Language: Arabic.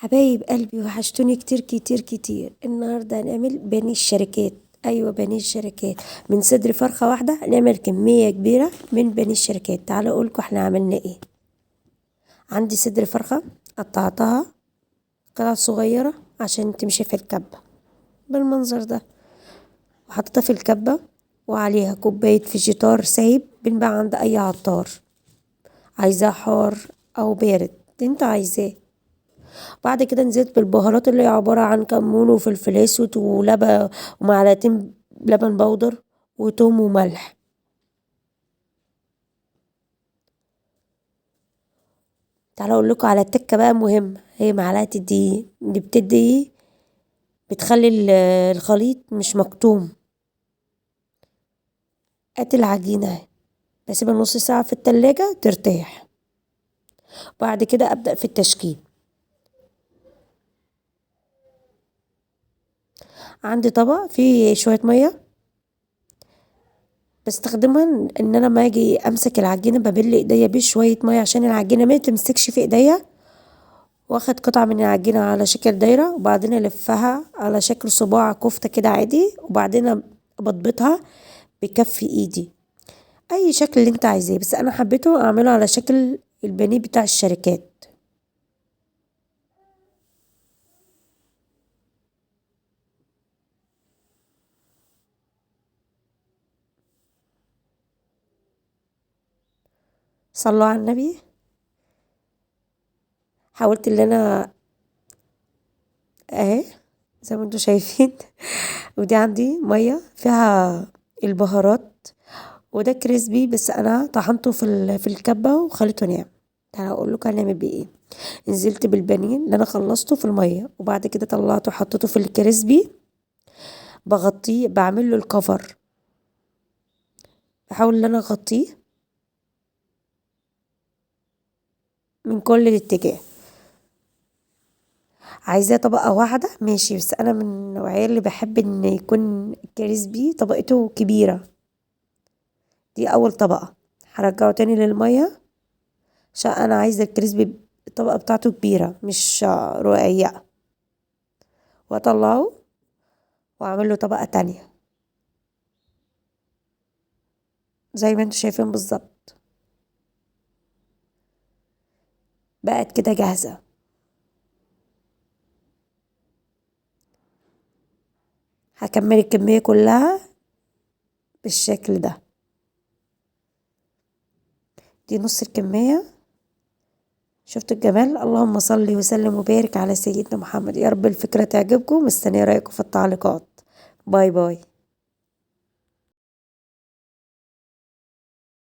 حبايب قلبي وحشتوني كتير كتير كتير. النهاردة هنعمل بانيه الشركات. ايوه بانيه الشركات، من صدر فرخة واحدة نعمل كمية كبيرة من بانيه الشركات. تعالوا اقولكم احنا عملنا ايه. عندي صدر فرخة قطعتها قطع صغيرة عشان تمشي في الكبة بالمنظر ده، وحطيتها في الكبة وعليها كوباية فيجيتار سايب بنباع عند اي عطار، عايزاه حار او بارد انت عايزاه. بعد كده نزلت بالبهارات اللي هي عبارة عن كمون وفلفل اسود ولبن ومعلقتين لبن بودر وتوم وملح. تعالوا اقول لكم على التكة بقى مهمة، هي معلقة الدقيق اللي بتدي بتخلي الخليط مش مكتوم. ادي العجينة اهي، بسيبها نص ساعة في التلاجة ترتاح. بعد كده ابدأ في التشكيل. عندي طبق فيه شوية مية بستخدمها ان انا لما اجي امسك العجينه ببل ايديا بشويه ميه عشان العجينه ما تمسكش في ايديا، واخد قطعه من العجينه على شكل دايره وبعدين الفها على شكل صباع كفته كده عادي، وبعدين بضبطها بكف ايدي اي شكل اللي انت عايزاه، بس انا حبيته اعمله على شكل البانيه بتاع الشركات. صلوا على النبي. حاولت ان انا اهي زي ما انتوا شايفين ودي عندي ميه فيها البهارات، وده كريسبي بس انا طحنته في الكبه وخليته ناعم. تعالى اقول لكم هنعمل بيه ايه. نزلت بالبانيه اللي انا خلصته في الميه وبعد كده طلعته وحطيته في الكريسبي، بغطيه بعمل له الكفر، بحاول ان انا اغطيه من كل الاتجاه. عايزاه طبقه واحده ماشي، بس انا من النوعيه اللي بحب ان يكون الكريسبي طبقته كبيره. دي اول طبقه، هرجعه تاني للميه عشان انا عايزه الكريسبي الطبقه بتاعته كبيره مش رقيقه، واطلعه واعمل له طبقه تانية زي ما انتوا شايفين بالظبط. بقت كده جاهزه. هكمل الكميه كلها بالشكل ده. دي نص الكميه. شفتوا الجمال؟ اللهم صل وسلم وبارك على سيدنا محمد. يا رب الفكره تعجبكم، مستنيه رايكم في التعليقات. باي باي.